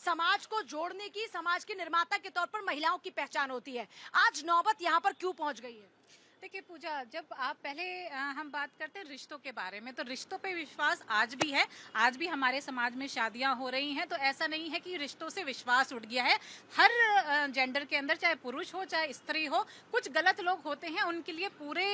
समाज को जोड़ने की, समाज के निर्माता के तौर पर महिलाओं की पहचान होती है। आज नौबत यहाँ पर क्यों पहुँच गई है? देखिए पूजा, जब आप पहले हम बात करते हैं रिश्तों के बारे में, तो रिश्तों पे विश्वास आज भी है। आज भी हमारे समाज में शादियां हो रही हैं, तो ऐसा नहीं है कि रिश्तों से विश्वास उठ गया है। हर जेंडर के अंदर, चाहे पुरुष हो चाहे स्त्री हो, कुछ गलत लोग होते हैं, उनके लिए पूरे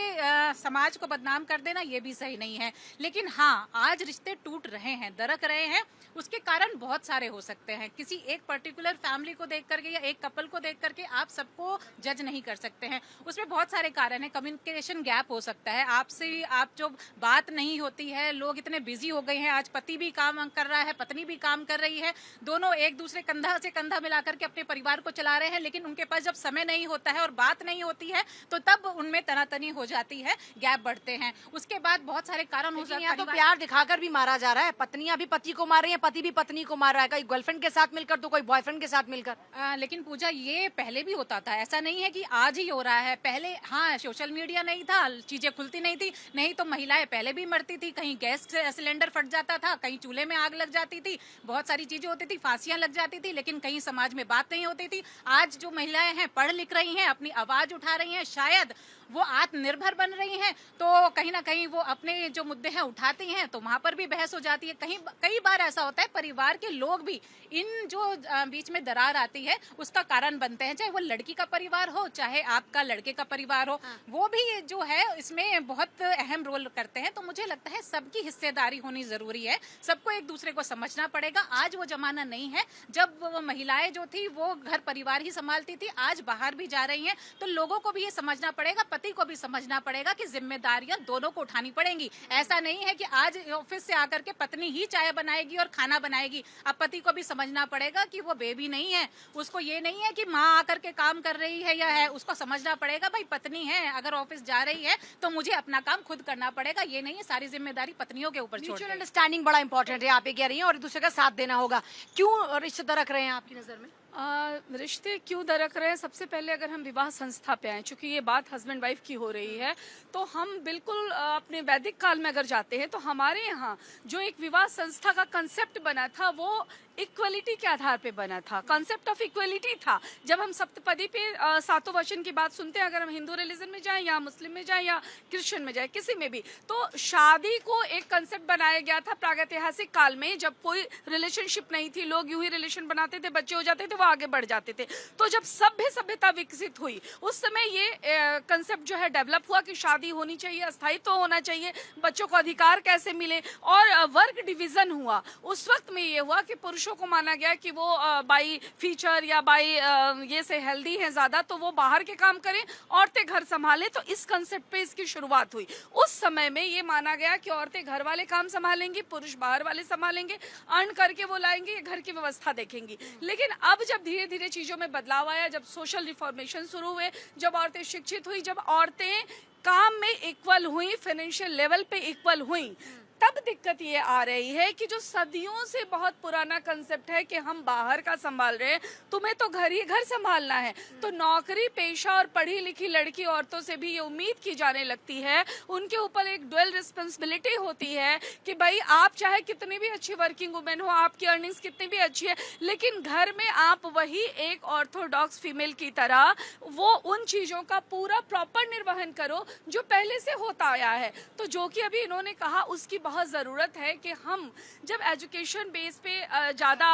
समाज को बदनाम कर देना ये भी सही नहीं है। लेकिन हाँ, आज रिश्ते टूट रहे हैं, दरक रहे हैं। उसके कारण बहुत सारे हो सकते हैं। किसी एक पर्टिकुलर फैमिली को देख करके या एक कपल को देख करके आप सबको जज नहीं कर सकते हैं। उसमें बहुत सारे कारण हैं। कम्युनिकेशन गैप हो सकता है, आपसे आप जो बात नहीं होती है, लोग इतने बिजी हो गए हैं। आज पति भी काम कर रहा है, पत्नी भी काम कर रही है, दोनों एक दूसरे कंधा से कंधा मिलाकर के अपने परिवार को चला रहे हैं। लेकिन उनके पास जब समय नहीं होता है और बात नहीं होती है, तो तब उनमें तनातनी हो जाती है, गैप बढ़ते हैं। उसके बाद बहुत सारे कारण हो सकते हैं। तो प्यार दिखाकर भी मारा जा रहा है, पत्नियां भी पति को मार रही हैं, पति भी पत्नी को मार रहा है, कोई गर्लफ्रेंड के साथ मिलकर तो कोई बॉयफ्रेंड के साथ मिलकर। लेकिन पूजा, ये पहले भी होता था, ऐसा नहीं है कि आज ही हो रहा है। पहले हाँ, सोशल मीडिया नहीं था, चीजें खुलती नहीं थी, नहीं तो महिलाएं पहले भी मरती थी। कहीं गैस सिलेंडर फट जाता था, कहीं चूल्हे में आग लग जाती थी, बहुत सारी चीजें होती थी, फांसियां लग जाती थी, लेकिन कहीं समाज में बात नहीं होती थी। आज जो महिलाएं हैं, पढ़ लिख रही हैं, अपनी आवाज उठा रही हैं, शायद वो आत्मनिर्भर बन रही हैं, तो कहीं ना कहीं वो अपने जो मुद्दे हैं उठाती हैं, तो वहां पर भी बहस हो जाती है। कई बार ऐसा होता है, परिवार के लोग भी इन जो बीच में दरार आती है उसका कारण बनते हैं। चाहे वो लड़की का परिवार हो, चाहे आपका लड़के का परिवार हो, वो भी जो है इसमें बहुत अहम रोल करते हैं। तो मुझे लगता है सबकी हिस्सेदारी होनी जरूरी है, सबको एक दूसरे को समझना पड़ेगा। आज वो जमाना नहीं है जब वो महिलाएं जो थी वो घर परिवार ही संभालती थी, आज बाहर भी जा रही हैं। तो लोगों को भी ये समझना पड़ेगा, पति को भी समझना पड़ेगा कि जिम्मेदारियां दोनों को उठानी पड़ेंगी। ऐसा नहीं है कि आज ऑफिस से आकर के पत्नी ही चाय बनाएगी और खाना बनाएगी। अब पति को भी समझना पड़ेगा कि वो बेबी नहीं है, उसको ये नहीं है कि माँ आकर के काम कर रही है या है, उसको समझना पड़ेगा भाई पत्नी है, अगर ऑफिस जा रही है तो मुझे अपना काम खुद करना पड़ेगा। ये नहीं है सारी जिम्मेदारी पत्नियों के ऊपर छोड़ म्यूचुअल अंडरस्टैंडिंग बड़ा इंपॉर्टेंट है, आप ये कह रही हैं, और एक दूसरे का साथ देना होगा। क्यों रिश्ते दरक रहे हैं आपकी नजर में? रिश्ते क्यों दरक रहे हैं? सबसे पहले अगर हम विवाह संस्था पे आए, चूंकि ये बात हस्बैंड वाइफ की हो रही है, तो हम बिल्कुल अपने वैदिक काल में अगर जाते हैं तो हमारे यहाँ जो एक विवाह संस्था का कंसेप्ट बना था वो इक्वलिटी के आधार पे बना था। कॉन्सेप्ट ऑफ इक्वलिटी था। जब हम सप्तपदी पे सातों वचन की बात सुनते हैं, अगर हम हिंदू रिलीजन में जाएं या मुस्लिम में जाएं या क्रिश्चियन में जाएं, किसी में भी, तो शादी को एक कंसेप्ट बनाया गया था प्रागैतिहासिक काल में, जब कोई रिलेशनशिप नहीं थी, लोग यूं ही रिलेशन बनाते थे, बच्चे हो जाते थे, वो आगे बढ़ जाते थे। तो जब सभ्यता विकसित हुई, उस समय ये कंसेप्ट जो है डेवलप हुआ कि शादी होनी चाहिए, अस्थायित्व होना चाहिए, बच्चों को अधिकार कैसे मिले, और वर्क डिवीजन हुआ। उस वक्त में ये हुआ कि पुरुषों को माना गया कि वो बाई फीचर या बाई ये से हेल्दी है ज्यादा, तो वो बाहर के काम करें, औरतें घर संभालें। तो इस कंसेप्ट पे इसकी शुरुआत हुई। उस समय में ये माना गया कि औरतें घर वाले काम संभालेंगी, पुरुष बाहर वाले संभालेंगे, अर्न करके वो लाएंगे, घर की व्यवस्था देखेंगी। लेकिन अब जब धीरे धीरे चीजों में बदलाव आया, जब सोशल रिफॉर्मेशन शुरू हुए, जब औरतें शिक्षित हुई, जब औरतें काम में इक्वल हुई, फाइनेंशियल लेवल पे इक्वल हुई, तब दिक्कत ये आ रही है कि जो सदियों से बहुत पुराना कंसेप्ट है कि हम बाहर का संभाल रहे हैं, तुम्हें तो घर ही घर संभालना है, तो नौकरी पेशा और पढ़ी लिखी लड़की औरतों से भी ये उम्मीद की जाने लगती है, उनके ऊपर एक डुअल रिस्पॉन्सिबिलिटी होती है कि भाई आप चाहे कितनी भी अच्छी वर्किंग वुमेन हो, आपकी अर्निंग्स कितनी भी अच्छी है, लेकिन घर में आप वही एक ऑर्थोडॉक्स फीमेल की तरह वो उन चीजों का पूरा प्रॉपर निर्वहन करो जो पहले से होता आया है। तो जो कि अभी इन्होंने कहा, उसकी बहुत ज़रूरत है कि हम जब एजुकेशन बेस पे ज़्यादा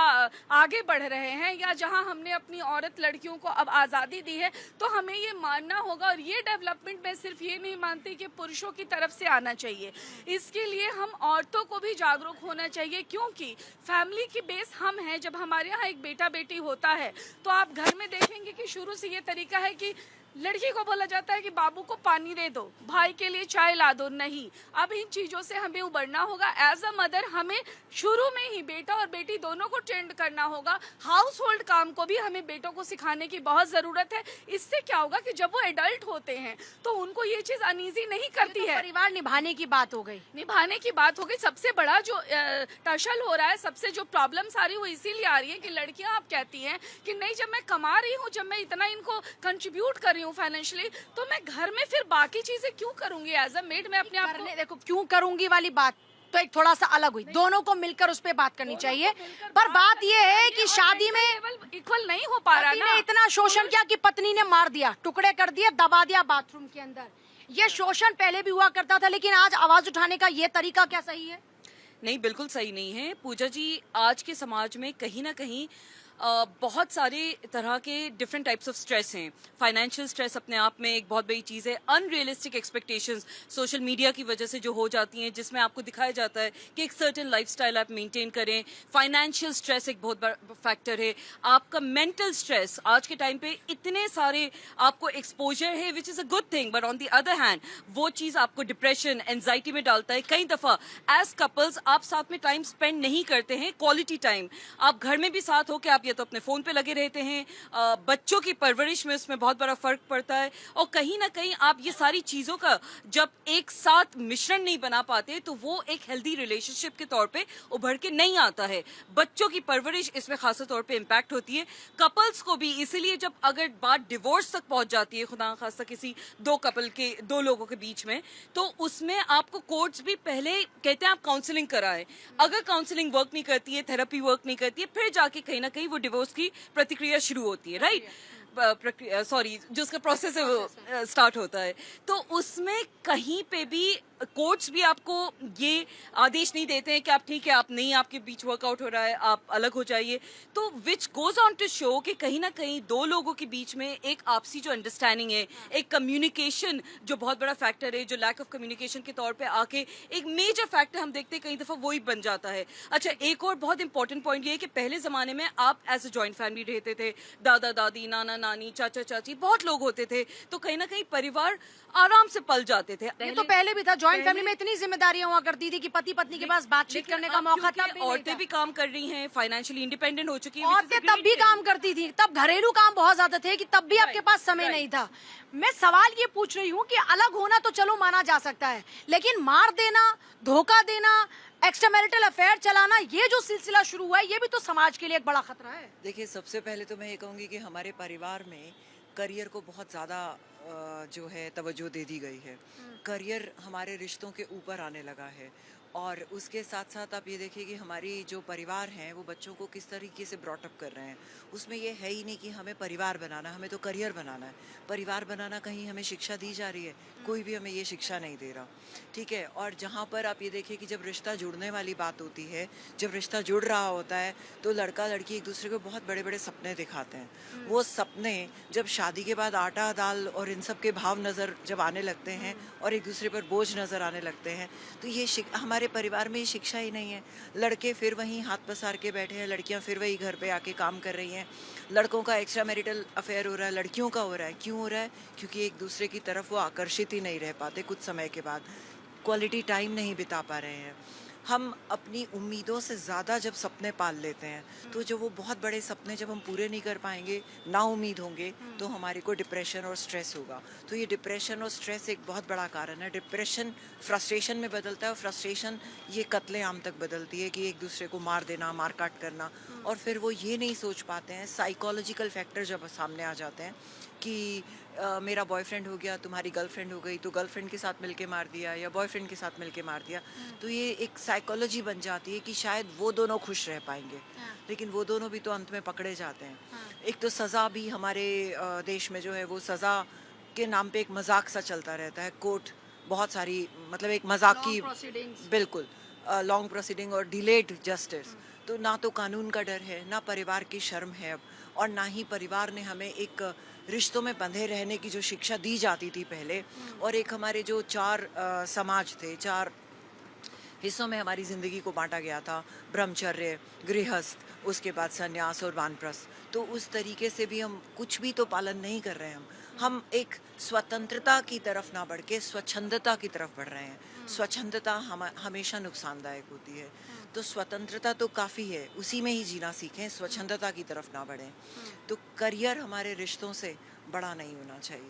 आगे बढ़ रहे हैं, या जहां हमने अपनी औरत लड़कियों को अब आज़ादी दी है, तो हमें ये मानना होगा, और ये डेवलपमेंट मैं सिर्फ ये नहीं मानती कि पुरुषों की तरफ से आना चाहिए, इसके लिए हम औरतों को भी जागरूक होना चाहिए। क्योंकि फैमिली की बेस हम हैं। जब हमारे यहाँ एक बेटा बेटी होता है तो आप घर में देखेंगे कि शुरू से ये तरीका है कि लड़की को बोला जाता है कि बाबू को पानी दे दो, भाई के लिए चाय ला दो। नहीं, अब इन चीजों से हमें उबरना होगा। एज अ मदर हमें शुरू में ही बेटा और बेटी दोनों को ट्रेंड करना होगा। हाउस होल्ड काम को भी हमें बेटों को सिखाने की बहुत जरूरत है। इससे क्या होगा कि जब वो एडल्ट होते हैं तो उनको ये चीज अनईजी नहीं करती है। परिवार निभाने की बात हो गई, निभाने की बात हो गई। सबसे बड़ा जो टशल हो रहा है, सबसे जो प्रॉब्लम्स आ रही है, वो इसीलिए आ रही है कि लड़कियां आप कहती हैं कि नहीं, जब मैं कमा रही हूँ, जब मैं इतना इनको कंट्रीब्यूट कर रही हूँ फाइनेंशियली, तो मैं घर में फिर बाकी चीजें क्यों करूंगी? एज अ मेड मैं अपने आप को, देखो क्यों करूंगी वाली बात तो एक थोड़ा सा अलग हुई, दोनों को मिलकर उस पे बात करनी चाहिए। पर बात ये है कि शादी में इक्वल नहीं हो पा रहा पति ना। ने इतना शोषण किया कि पत्नी ने मार दिया, टुकड़े कर दिए, दबा दिया बाथरूम के अंदर। ये शोषण पहले भी हुआ करता था, लेकिन आज आवाज उठाने का ये तरीका क्या सही है? नहीं, बिल्कुल सही नहीं है पूजा जी। आज के समाज में कहीं ना कहीं बहुत सारे तरह के डिफरेंट टाइप्स ऑफ स्ट्रेस हैं। फाइनेंशियल स्ट्रेस अपने आप में एक बहुत बड़ी चीज़ है। अनरियलिस्टिक एक्सपेक्टेशंस सोशल मीडिया की वजह से जो हो जाती हैं, जिसमें आपको दिखाया जाता है कि एक सर्टेन लाइफस्टाइल आप मेंटेन करें। फाइनेंशियल स्ट्रेस एक बहुत बड़ा फैक्टर है। आपका मेंटल स्ट्रेस आज के टाइम पे इतने सारे आपको एक्सपोजर है, which is a good thing, but on the other hand वो चीज़ आपको डिप्रेशन, एंजाइटी में डालता है। कई दफ़ा एज कपल्स आप साथ में टाइम स्पेंड नहीं करते हैं, क्वालिटी टाइम। आप घर में भी साथ हो के आप या तो अपने फोन पे लगे रहते हैं, बच्चों की परवरिश में उसमें बहुत बड़ा फर्क पड़ता है। और कहीं ना कहीं आप ये सारी चीजों का जब एक साथ मिश्रण नहीं बना पाते तो वो एक हेल्दी रिलेशनशिप के तौर पे उभर के नहीं आता है। बच्चों की परवरिश इसमें खास तौर पे इम्पैक्ट होती है। कपल्स को भी इसीलिए जब अगर बात डिवोर्स तक पहुंच जाती है, खुदा खास्ता किसी दो लोगों के बीच में, तो उसमें आपको कोर्ट्स भी पहले कहते हैं आप काउंसलिंग कराएं। अगर काउंसलिंग वर्क नहीं करती है, थेरेपी वर्क नहीं करती है, फिर जाके कहीं ना कहीं वो डिवोर्स की प्रतिक्रिया शुरू होती है, राइट? सॉरी, जो उसका प्रोसेस है वो स्टार्ट होता है। तो उसमें कहीं पे भी कोर्ट्स भी आपको ये आदेश नहीं देते हैं कि आप ठीक है, आप नहीं, आपके बीच वर्कआउट हो रहा है, आप अलग हो जाइए। तो which goes on to show कि कहीं ना कहीं दो लोगों के बीच में एक आपसी जो अंडरस्टैंडिंग है, एक कम्युनिकेशन जो बहुत बड़ा फैक्टर है, जो लैक ऑफ कम्युनिकेशन के तौर पे आके एक मेजर फैक्टर हम देखते हैं कई दफा वही बन जाता है। अच्छा, एक और बहुत इंपॉर्टेंट पॉइंट ये है कि पहले जमाने में आप एज अ जॉइंट फैमिली रहते थे, दादा दादी, नाना नानी, चाचा चाची, बहुत लोग होते थे, तो कहीं ना कहीं परिवार आराम से पल जाते थे। ये तो पहले भी था, जॉइंट फैमिली में इतनी जिम्मेदारियां हुआ करती थी कि पति पत्नी के पास बातचीत करने का मौका तब भी नहीं औरतें था। भी काम कर रही हैं, फाइनेंशियली इंडिपेंडेंट हो चुकी हैं। औरतें तब भी काम करती थी, तब घरेलू काम बहुत ज्यादा थे कि तब भी आपके पास समय नहीं था। मैं सवाल ये पूछ रही हूँ कि अलग होना तो चलो माना जा सकता है, लेकिन मार देना, धोखा देना, एक्स्ट्रा मैरिटल अफेयर चलाना, ये जो सिलसिला शुरू हुआ है, ये भी तो समाज के लिए एक बड़ा खतरा है। देखिए, सबसे पहले तो मैं ये कहूँगी कि हमारे परिवार में करियर को बहुत ज़्यादा जो है तवज्जो दे दी गई है। करियर हमारे रिश्तों के ऊपर आने लगा है, और उसके साथ साथ आप ये देखिए कि हमारी जो परिवार हैं वो बच्चों को किस तरीके से ब्रॉटअप कर रहे हैं। उसमें ये है ही नहीं कि हमें परिवार बनाना, हमें तो करियर बनाना है। परिवार बनाना कहीं हमें शिक्षा दी जा रही है? कोई भी हमें ये शिक्षा नहीं दे रहा, ठीक है। और जहाँ पर आप ये देखिए कि जब रिश्ता जुड़ने वाली बात होती है, जब रिश्ता जुड़ रहा होता है, तो लड़का लड़की एक दूसरे को बहुत बड़े बड़े सपने दिखाते हैं। वो सपने जब शादी के बाद आटा दाल और इन सब के भाव नज़र जब आने लगते हैं और एक दूसरे पर बोझ नज़र आने लगते हैं, तो ये हमारे परिवार में ये शिक्षा ही नहीं है। लड़के फिर वहीं हाथ पसार के बैठे हैं, लड़कियां फिर वही घर पे आके काम कर रही हैं। लड़कों का एक्स्ट्रा मैरिटल अफेयर हो रहा है, लड़कियों का हो रहा है। क्यों हो रहा है? क्योंकि एक दूसरे की तरफ वो आकर्षित ही नहीं रह पाते। कुछ समय के बाद क्वालिटी टाइम नहीं बिता पा रहे हैं। हम अपनी उम्मीदों से ज़्यादा जब सपने पाल लेते हैं, तो जो वो बहुत बड़े सपने जब हम पूरे नहीं कर पाएंगे, ना उम्मीद होंगे, तो हमारे को डिप्रेशन और स्ट्रेस होगा। तो ये डिप्रेशन और स्ट्रेस एक बहुत बड़ा कारण है। डिप्रेशन फ्रस्ट्रेशन में बदलता है, और फ्रस्ट्रेशन ये कत्लेआम तक बदलती है कि एक दूसरे को मार देना, मार काट करना। और फिर वो ये नहीं सोच पाते हैं, साइकोलॉजिकल फैक्टर जब सामने आ जाते हैं कि मेरा बॉयफ्रेंड हो गया, तुम्हारी गर्लफ्रेंड हो गई, तो गर्लफ्रेंड के साथ मिलके मार दिया, या बॉयफ्रेंड के साथ मिलके मार दिया। तो ये एक साइकोलॉजी बन जाती है कि शायद वो दोनों खुश रह पाएंगे, लेकिन वो दोनों भी तो अंत में पकड़े जाते हैं। एक तो सज़ा भी हमारे देश में जो है वो सज़ा के नाम पे एक मजाक सा चलता रहता है। कोर्ट बहुत सारी, मतलब एक मजाक की, बिल्कुल लॉन्ग प्रोसीडिंग और डिलेड जस्टिस। तो ना तो कानून का डर है, ना परिवार की शर्म है अब, और ना ही परिवार ने हमें एक रिश्तों में बंधे रहने की जो शिक्षा दी जाती थी पहले। और एक हमारे जो चार समाज थे, चार हिस्सों में हमारी ज़िंदगी को बांटा गया था, ब्रह्मचर्य, गृहस्थ, उसके बाद संन्यास और वानप्रस्थ। तो उस तरीके से भी हम कुछ भी तो पालन नहीं कर रहे हैं। हम एक स्वतंत्रता की तरफ ना बढ़ के स्वच्छंदता की तरफ बढ़ रहे हैं। स्वच्छंदता हमेशा नुकसानदायक होती है। तो स्वतंत्रता तो काफ़ी है, उसी में ही जीना सीखें, स्वच्छंदता की तरफ ना बढ़ें। तो करियर हमारे रिश्तों से बड़ा नहीं होना चाहिए।